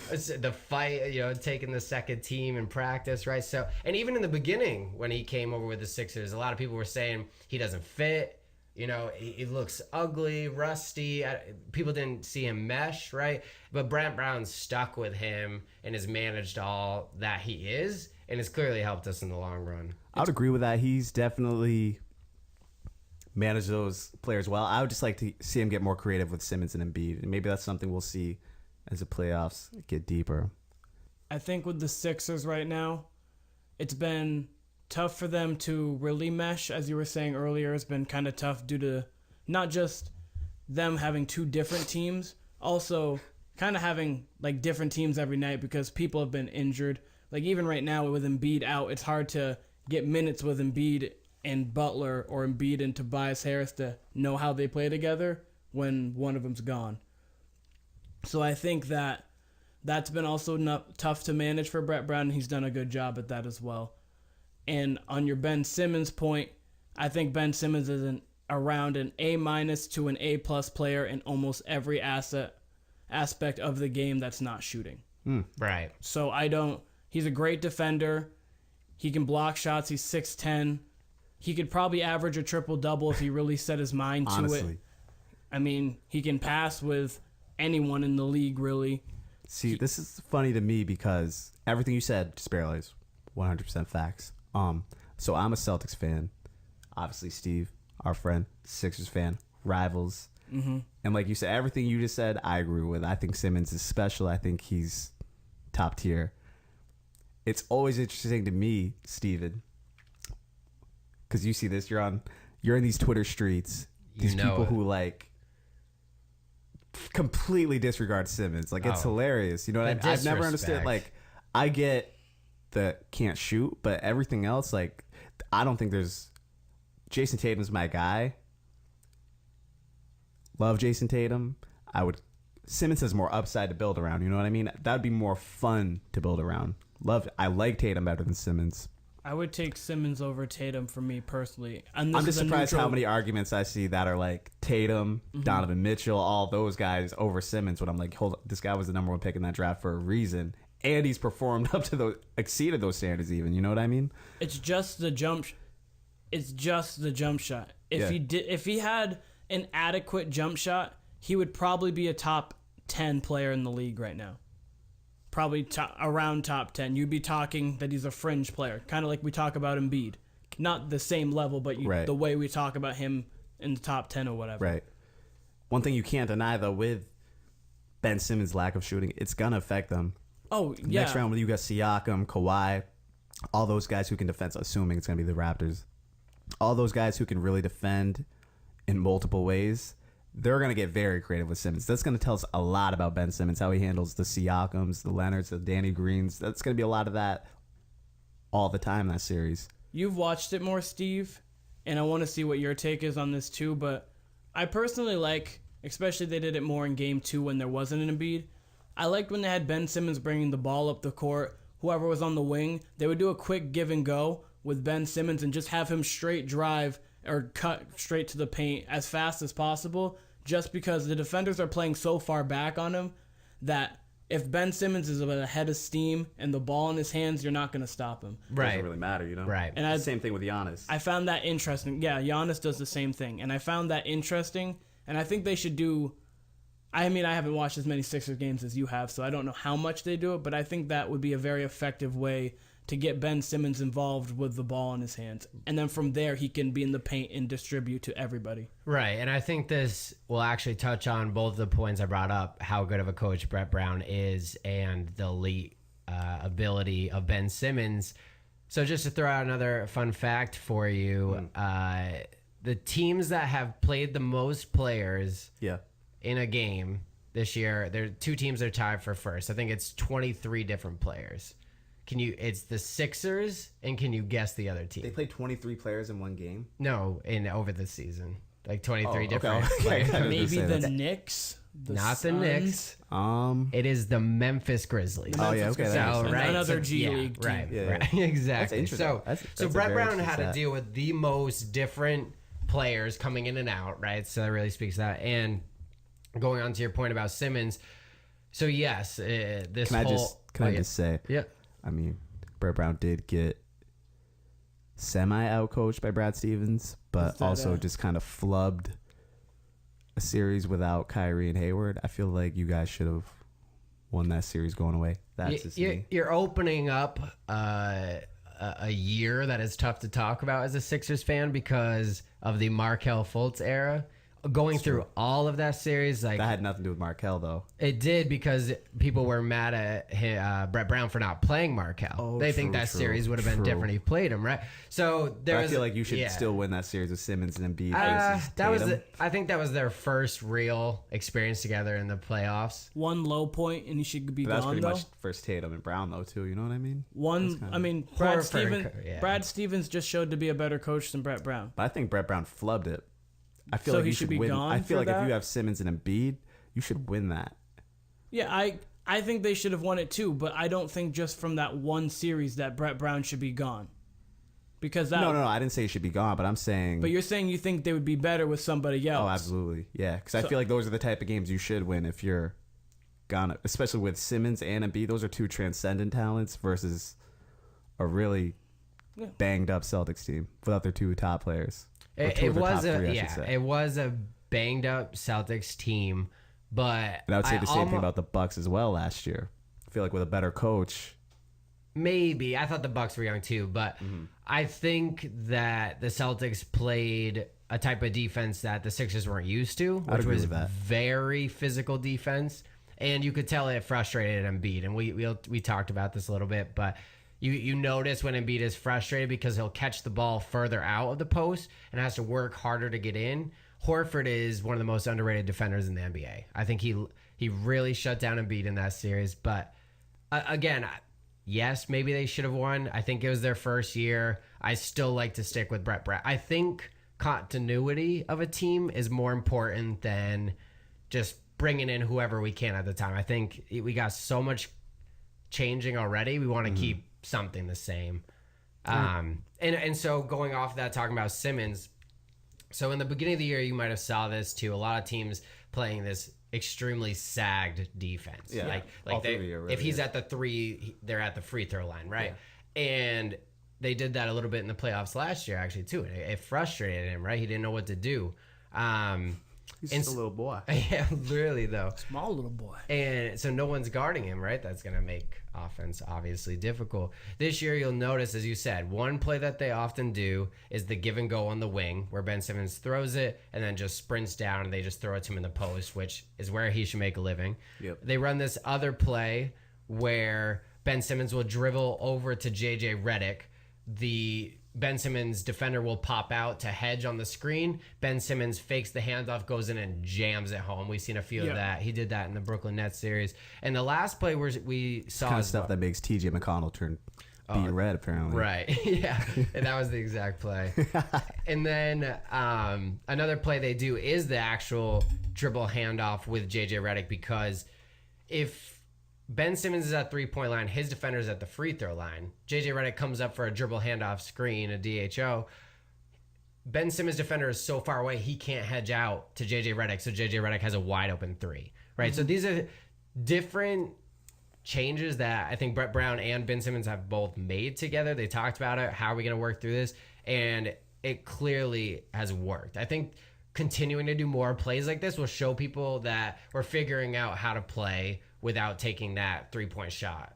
the fight, taking the second team in practice, right? So, and even in the beginning when he came over with the Sixers, a lot of people were saying he doesn't fit. You know, he looks ugly, rusty. People didn't see him mesh, right? But Brett Brown's stuck with him and has managed all that he is, and has clearly helped us in the long run. I would agree with that. He's definitely managed those players well. I would just like to see him get more creative with Simmons and Embiid, and maybe that's something we'll see as the playoffs get deeper. I think with the Sixers right now, it's been tough for them to really mesh. As you were saying earlier, it's been kind of tough due to not just them having two different teams, also kind of having like different teams every night because people have been injured. Like even right now with Embiid out, it's hard to get minutes with Embiid and Butler or Embiid and Tobias Harris to know how they play together when one of them's gone. So I think that's been also tough to manage for Brett Brown, and he's done a good job at that as well. And on your Ben Simmons point, I think Ben Simmons is around an A- to an A+ player in almost every aspect of the game that's not shooting. Right. So he's a great defender. He can block shots. He's 6'10". He could probably average a triple-double if he really set his mind to Honestly. it. I mean, he can pass with anyone in the league, really. See, this is funny to me because everything you said, just barely, is 100% facts. So I'm a Celtics fan. Obviously, Steve, our friend, Sixers fan, rivals. Mm-hmm. And like you said, everything you just said, I agree with. I think Simmons is special. I think he's top tier. It's always interesting to me, Steven, because you see this. You're in these Twitter streets. These people who like completely disregard Simmons. Like it's hilarious. You know what I mean? I've never understood. Like I get the can't shoot, but everything else, like I don't think there's. Jason Tatum's my guy. Love Jason Tatum. Simmons has more upside to build around. You know what I mean? That'd be more fun to build around. I like Tatum better than Simmons. I would take Simmons over Tatum for me personally. I'm just surprised how many arguments I see that are like Tatum, Donovan Mitchell, all those guys over Simmons. When I'm like, hold on, this guy was the number one pick in that draft for a reason, and he's performed exceeded those standards even. You know what I mean? It's just the jump. It's just the jump shot. If he had an adequate jump shot, he would probably be a top 10 player in the league right now. Probably around top 10. You'd be talking that he's a fringe player, kind of like we talk about Embiid. Not the same level, but the way we talk about him in the top 10 or whatever. Right. One thing you can't deny, though, with Ben Simmons' lack of shooting, it's going to affect them. Oh, yeah. Next round, you got Siakam, Kawhi, all those guys who can defend, assuming it's going to be the Raptors. All those guys who can really defend in multiple ways, they're going to get very creative with Simmons. That's going to tell us a lot about Ben Simmons, how he handles the Siakams, the Leonards, the Danny Greens. That's going to be a lot of that all the time, that series. You've watched it more, Steve, and I want to see what your take is on this too, but I personally like, especially they did it more in Game 2 when there wasn't an Embiid, I liked when they had Ben Simmons bringing the ball up the court, whoever was on the wing, they would do a quick give and go with Ben Simmons and just have him straight drive or cut straight to the paint as fast as possible, just because the defenders are playing so far back on him that if Ben Simmons is a head of steam and the ball in his hands, you're not going to stop him. Right. It doesn't really matter, you know? Right. And same thing with Giannis. I found that interesting. Yeah, Giannis does the same thing. And I found that interesting. And I think they should do... I mean, I haven't watched as many Sixers games as you have, so I don't know how much they do it, but I think that would be a very effective way to get Ben Simmons involved with the ball in his hands. And then from there, he can be in the paint and distribute to everybody. Right, and I think this will actually touch on both the points I brought up, how good of a coach Brett Brown is and the elite ability of Ben Simmons. So just to throw out another fun fact for you, the teams that have played the most players in a game this year, there are two teams that are tied for first. I think it's 23 different players. It's the Sixers, and can you guess the other team? They played 23 players in one game? No, over the season. Like 23 different okay. players. Maybe the Knicks? Not the Knicks. It is the Memphis Grizzlies. Okay. Another G League team. Right. Exactly. That's so Brett Brown had to deal with the most different players coming in and out, right? So that really speaks to that. And going on to your point about Simmons, so yes, this Can I just say? Yeah. I mean, Brett Brown did get semi-outcoached by Brad Stevens, but also just kind of flubbed a series without Kyrie and Hayward. I feel like you guys should have won that series going away. That's just me. You're opening up a year that is tough to talk about as a Sixers fan because of the Markelle Fultz era. Going through all of that series, like that had nothing to do with Markelle, though. It did, because people were mad at Brett Brown for not playing Markelle. They think that series would have been different if he played him, right? So I feel like you should still win that series with Simmons and Embiid. I think that was their first real experience together in the playoffs. One low point, and he should be gone. That's pretty much first Tatum and Brown, though, too. You know what I mean? Brad Stevens just showed to be a better coach than Brett Brown. But I think Brett Brown flubbed it. I feel like you should win. I feel like if you have Simmons and Embiid, you should win that. Yeah, I think they should have won it too, but I don't think just from that one series that Brett Brown should be gone. Because that No, I didn't say he should be gone, but I'm saying. But you're saying you think they would be better with somebody else. Oh, absolutely, yeah. Because I feel like those are the type of games you should win if you're gone, especially with Simmons and Embiid. Those are two transcendent talents versus a really banged up Celtics team without their two top players. It was a banged up Celtics team, but and I would say the same thing about the Bucks as well last year. I feel like with a better coach, maybe I thought the Bucks were young too, but I think that the Celtics played a type of defense that the Sixers weren't used to, which was very physical defense, and you could tell it frustrated Embiid. And we talked about this a little bit, but. You notice when Embiid is frustrated because he'll catch the ball further out of the post and has to work harder to get in. Horford is one of the most underrated defenders in the NBA. I think he really shut down Embiid in that series. But again, yes, maybe they should have won. I think it was their first year. I still like to stick with Brett Brown. I think continuity of a team is more important than just bringing in whoever we can at the time. I think we got so much changing already. We want to keep something the same. And so going off that, talking about Simmons, so in the beginning of the year, you might have saw this too. A lot of teams playing this extremely sagged defense. Yeah, like if he's at the three, they're at the free throw line, right? Yeah. And they did that a little bit in the playoffs last year, actually, too. And it frustrated him, right? He didn't know what to do. He's just a little boy. Yeah, literally, though. Small little boy. And so no one's guarding him, right? That's going to make offense obviously difficult. This year, you'll notice, as you said, one play that they often do is the give and go on the wing, where Ben Simmons throws it and then just sprints down and they just throw it to him in the post, which is where he should make a living. Yep. They run this other play where Ben Simmons will dribble over to J.J. Redick. The Ben Simmons defender will pop out to hedge on the screen. Ben Simmons fakes the handoff, goes in and jams it home. We've seen a few of that. He did that in the Brooklyn Nets series. And the last play where we saw kind of stuff that makes T.J. McConnell turn beat red, apparently. Right. Yeah. And that was the exact play. And then another play they do is the actual dribble handoff with J.J. Redick, because if Ben Simmons is at three-point line, his defender is at the free throw line, J.J. Redick comes up for a dribble handoff screen, a DHO. Ben Simmons' defender is so far away, he can't hedge out to J.J. Redick, so J.J. Redick has a wide-open three, right? So these are different changes that I think Brett Brown and Ben Simmons have both made together. They talked about it. How are we going to work through this? And it clearly has worked. I think continuing to do more plays like this will show people that we're figuring out how to play without taking that three-point shot.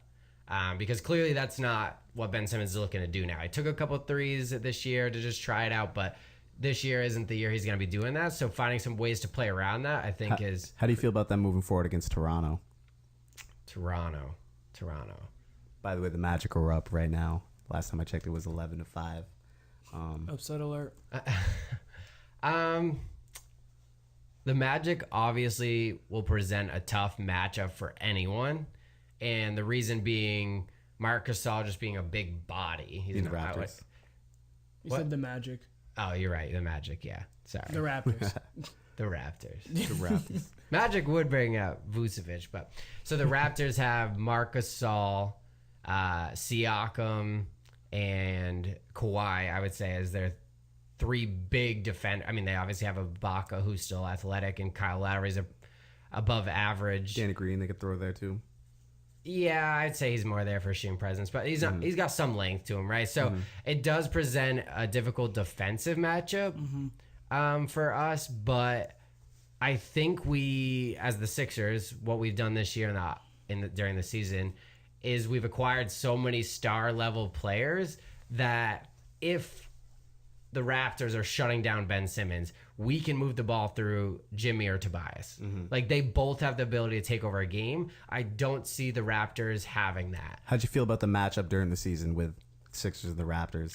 Because clearly that's not what Ben Simmons is looking to do now. He took a couple of threes this year to just try it out, but this year isn't the year he's going to be doing that. So finding some ways to play around that, I think is... How do you feel about them moving forward against Toronto? Toronto. By the way, the Magic are up right now. Last time I checked, it was 11-5. Upset alert. The Magic obviously will present a tough matchup for anyone, and the reason being Marc Gasol just being a big body. He's the Raptors. You said the Magic. Oh, you're right. The Magic, yeah. Sorry. The Raptors. The Raptors. The Raptors. Magic would bring out Vucevic, but so the Raptors have Marc Gasol, Siakam, and Kawhi, I would say, as their three big defenders. I mean, they obviously have Ibaka, who's still athletic, and Kyle Lowry's above average. Danny Green, they could throw there too. Yeah, I'd say he's more there for shooting presence, but he's not. He's got some length to him, right? So it does present a difficult defensive matchup for us. But I think we, as the Sixers, what we've done this year during the season is we've acquired so many star level players that if the Raptors are shutting down Ben Simmons, we can move the ball through Jimmy or Tobias. Like, they both have the ability to take over a game. I don't see the Raptors having that. How'd you feel about the matchup during the season with Sixers and the Raptors?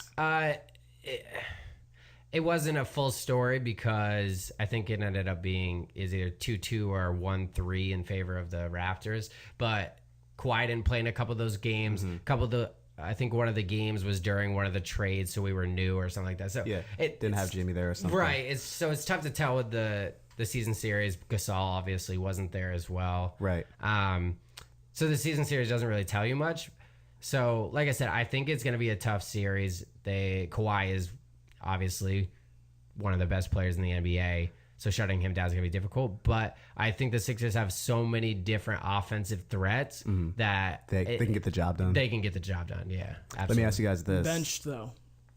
It wasn't a full story because I think it ended up being either 2-2 or 1-3 in favor of the Raptors. But Kawhi didn't play in a couple of those games. I think one of the games was during one of the trades, so we were new or something like that. So yeah, it didn't have Jimmy there or something. Right. It's tough to tell with the season series. Gasol obviously wasn't there as well. Right. So the season series doesn't really tell you much. So, like I said, I think it's going to be a tough series. Kawhi is obviously one of the best players in the NBA, so shutting him down is going to be difficult. But I think the Sixers have so many different offensive threats that they can get the job done. They can get the job done, yeah. Absolutely. Let me ask you guys this. Bench, though.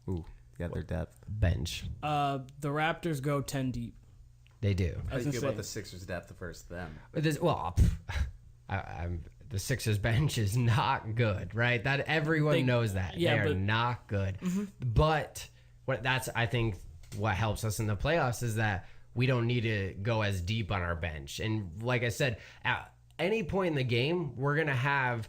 Ooh, yeah, their depth. Bench. The Raptors go 10 deep. They do. How do you feel about the Sixers' depth versus them? The Sixers bench is not good, right? That everyone knows that. Yeah, they are not good. But I think what helps us in the playoffs is that we don't need to go as deep on our bench. And like I said, at any point in the game, we're gonna have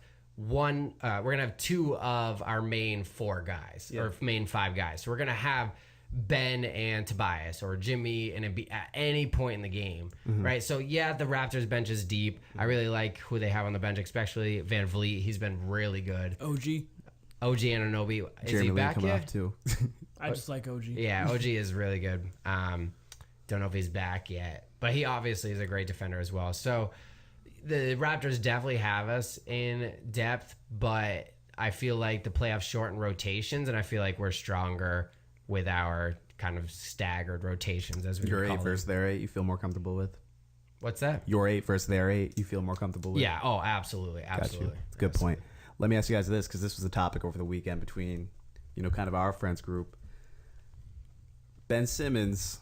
two of our main 4 guys or main 5 guys. So we're gonna have Ben and Tobias or Jimmy and Embiid at any point in the game, right? So yeah, the Raptors bench is deep. I really like who they have on the bench, especially Van Vliet. He's been really good. OG Anunoby. Is Jeremy he back coming yet? off too. I just like OG. Yeah, OG is really good. Don't know if he's back yet, but he obviously is a great defender as well. So the Raptors definitely have us in depth, but I feel like the playoffs shorten rotations, and I feel like we're stronger with our kind of staggered rotations as we Your call 8 versus their 8, you feel more comfortable with? What's that? Your 8 versus their 8, you feel more comfortable with? Yeah. Oh, absolutely. Absolutely. Got you. Good point. Let me ask you guys this, because this was a topic over the weekend between, kind of our friends group. Ben Simmons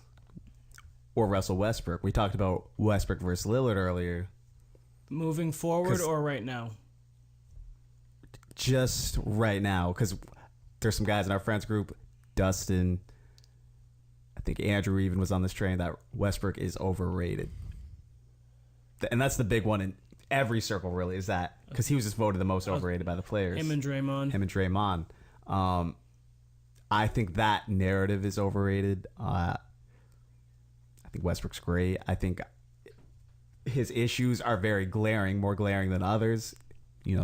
or Russell Westbrook. We talked about Westbrook versus Lillard earlier. Moving forward or right now? Just right now, because there's some guys in our friends group, Dustin, I think Andrew even was on this train, that Westbrook is overrated. And that's the big one in every circle, really, is that, because he was just voted the most overrated by the players. Him and Draymond. I think that narrative is overrated. I think Westbrook's great. I think his issues are very glaring, more glaring than others.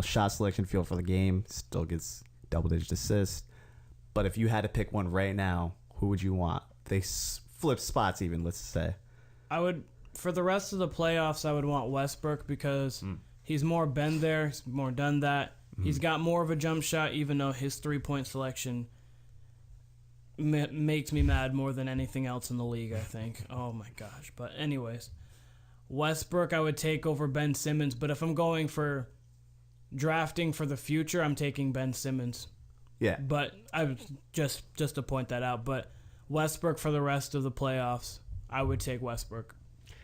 Shot selection, feel for the game, still gets double-digit assists. But if you had to pick one right now, who would you want? They flip spots even, let's say. For the rest of the playoffs, I would want Westbrook because he's more been there, he's more done that. He's got more of a jump shot, even though his 3-point selection makes me mad more than anything else in the league, I think. Oh my gosh. But anyways, Westbrook I would take over Ben Simmons, but if I'm going for drafting for the future, I'm taking Ben Simmons. Yeah. But I just to point that out, but Westbrook for the rest of the playoffs, I would take Westbrook.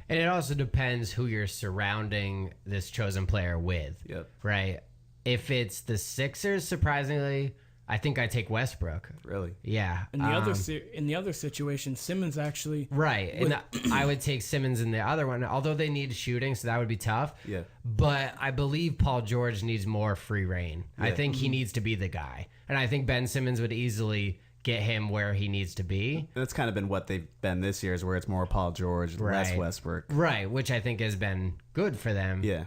And it also depends who you're surrounding this chosen player with. Yep. Right? If it's the Sixers, surprisingly, I think I take Westbrook. Really? Yeah. In the other situation, Simmons actually right, and I would take Simmons in the other one. Although they need shooting, so that would be tough. Yeah. But I believe Paul George needs more free reign. Yeah. I think he needs to be the guy, and I think Ben Simmons would easily get him where he needs to be. And that's kind of been what they've been this year, is where it's more Paul George, less Westbrook. Right, which I think has been good for them. Yeah.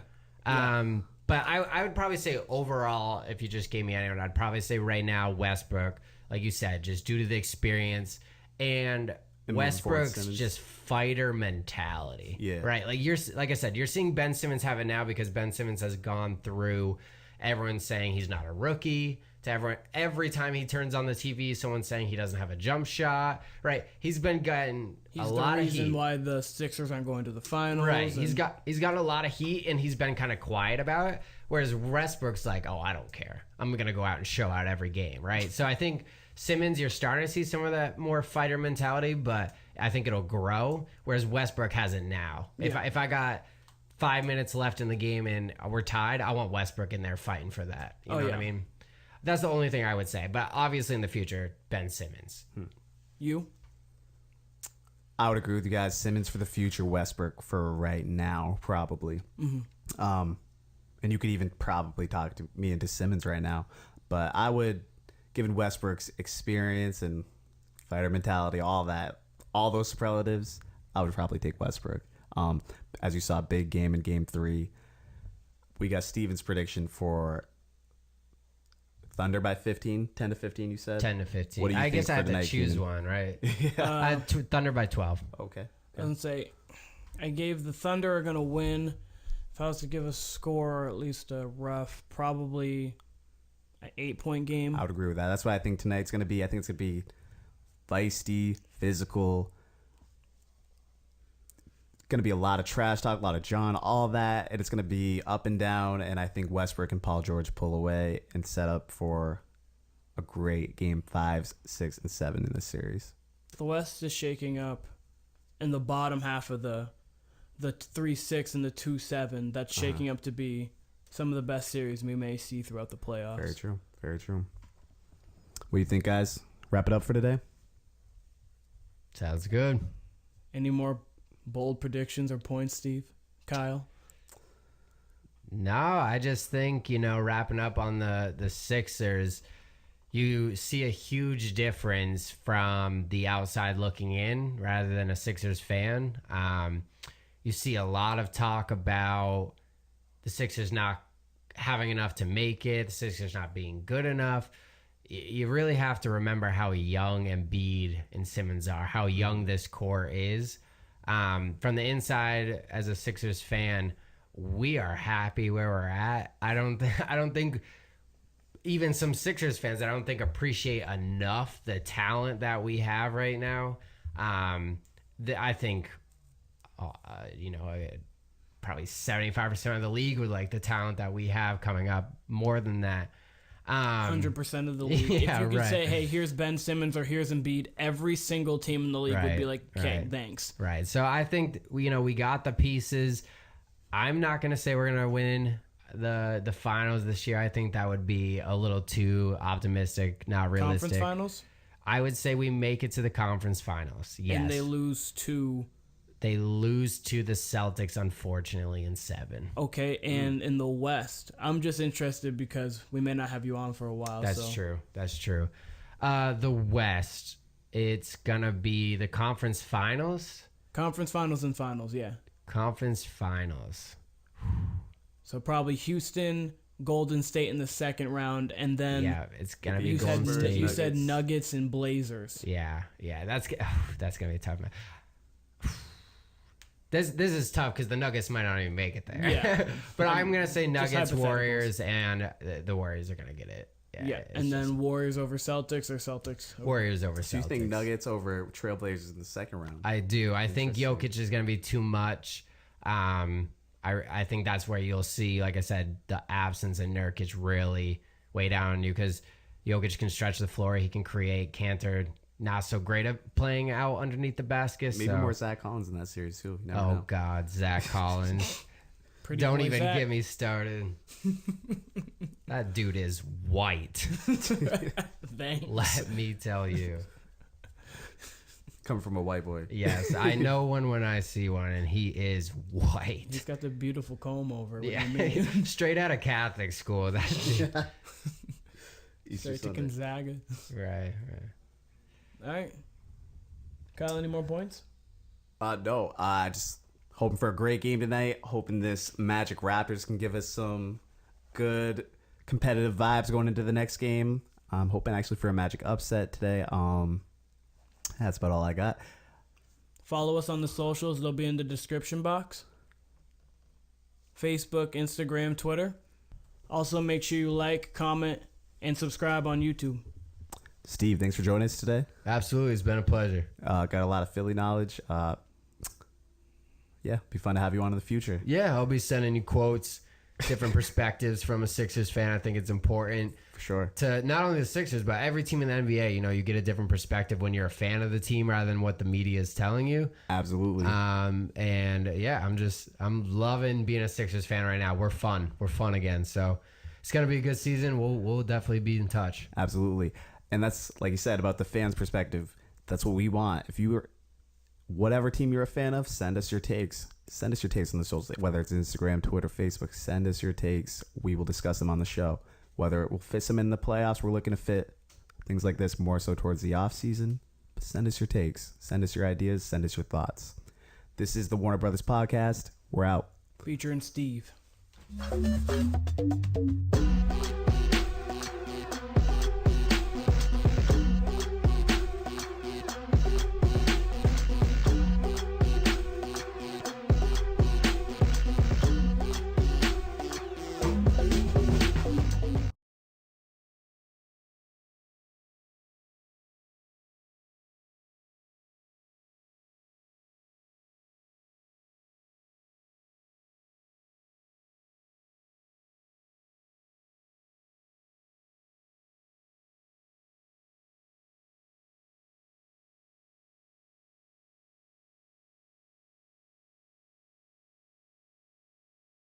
But I would probably say overall, if you just gave me anyone, I'd probably say right now Westbrook, like you said, just due to the experience and Westbrook's just fighter mentality. Yeah. Right. Like I said, you're seeing Ben Simmons have it now because Ben Simmons has gone through everyone saying he's not a rookie to everyone. Every time he turns on the TV, someone's saying he doesn't have a jump shot, right? He's been getting a lot of heat. He's the reason why the Sixers aren't going to the finals. Right. He's got a lot of heat, and he's been kind of quiet about it. Whereas Westbrook's like, oh, I don't care. I'm going to go out and show out every game, right? So I think Simmons, you're starting to see some of that more fighter mentality, but I think it'll grow. Whereas Westbrook has it now. Yeah. If I got 5 minutes left in the game and we're tied, I want Westbrook in there fighting for that. You know what I mean? That's the only thing I would say. But obviously in the future, Ben Simmons. You? I would agree with you guys. Simmons for the future, Westbrook for right now, probably. Mm-hmm. And you could even probably talk to me into Simmons right now. But I would, given Westbrook's experience and fighter mentality, all that, all those superlatives, I would probably take Westbrook. As you saw, big game in Game 3. We got Steven's prediction for Thunder by 15, 10 to 15, you said? 10 to 15. What do you I think guess I for have to tonight, choose Keenan? one, right? I had Thunder by 12. Okay. Doesn't say. I gave the Thunder are going to win. If I was to give a score, or at least a rough, probably an 8-point game. I would agree with that. That's what I think tonight's going to be. I think it's going to be feisty, physical. Going to be a lot of trash talk, a lot of John, all that. And it's going to be up and down. And I think Westbrook and Paul George pull away and set up for a great Game 5, 6, and 7 in this series. The West is shaking up in the bottom half of the 3-6 and the 2-7. That's shaking up to be some of the best series we may see throughout the playoffs. Very true. Very true. What do you think, guys? Wrap it up for today? Sounds good. Any more bold predictions or points, Steve? Kyle? No, I just think, wrapping up on the Sixers, you see a huge difference from the outside looking in rather than a Sixers fan. You see a lot of talk about the Sixers not having enough to make it, the Sixers not being good enough. You really have to remember how young Embiid and Simmons are, how young this core is. From the inside, as a Sixers fan, we are happy where we're at. I don't think even some Sixers fans, I don't think appreciate enough the talent that we have right now. I think, probably 75% of the league would like the talent that we have coming up. More than that. 100% of the league. Yeah, if you could right. say, hey, here's Ben Simmons or here's Embiid, every single team in the league would be like, okay, right. Thanks. Right. So I think, we got the pieces. I'm not going to say we're going to win the finals this year. I think that would be a little too optimistic, not realistic. Conference finals? I would say we make it to the conference finals. Yes. And they lose to... They lose to the Celtics, unfortunately, in 7. Okay, and in the West, I'm just interested because we may not have you on for a while. That's true. That's true. The West, it's going to be the conference finals. Conference finals and finals, yeah. Conference finals. So probably Houston, Golden State in the second round, and then it's going to be you Golden State. You said Nuggets and Blazers. Yeah, that's going to be a tough match. This is tough because the Nuggets might not even make it there. Yeah. But I'm going to say Nuggets, Warriors, and the Warriors are going to get it. Yeah. And then Warriors over Celtics or Celtics? Warriors over Celtics. So you think Nuggets over Trailblazers in the second round? I do. I think Jokic is going to be too much. I think that's where you'll see, like I said, the absence of Nurkic really weigh down on you because Jokic can stretch the floor. He can create. Cantor, not so great at playing out underneath the basket. Maybe more Zach Collins in that series, too. You never know. God, Zach Collins. Don't even get me started. That dude is white. Thanks. Let me tell you. Coming from a white boy. Yes, I know one when I see one, and he is white. He's got the beautiful comb over. Yeah, straight out of Catholic school. That dude. Straight to Gonzaga. Right. All right. Kyle, any more points? No. Just hoping for a great game tonight. Hoping this Magic Raptors can give us some good competitive vibes going into the next game. I'm hoping actually for a Magic upset today. That's about all I got. Follow us on the socials. They'll be in the description box. Facebook, Instagram, Twitter. Also, make sure you like, comment, and subscribe on YouTube. Steve, thanks for joining us today. Absolutely. It's been a pleasure. Got a lot of Philly knowledge. Yeah, be fun to have you on in the future. Yeah, I'll be sending you quotes, different perspectives from a Sixers fan. I think it's important For sure. to not only the Sixers, but every team in the NBA. You know, you get a different perspective when you're a fan of the team rather than what the media is telling you. Absolutely. And yeah, I'm loving being a Sixers fan right now. We're fun again. So it's gonna be a good season. We'll definitely be in touch. Absolutely. And that's, like you said, about the fans' perspective. That's what we want. If you were, whatever team you're a fan of, send us your takes. Send us your takes on the socials, whether it's Instagram, Twitter, Facebook. Send us your takes. We will discuss them on the show. Whether it will fit them in the playoffs, we're looking to fit things like this more so towards the off season. But send us your takes. Send us your ideas. Send us your thoughts. This is the Warner Brothers Podcast. We're out. Featuring Steve.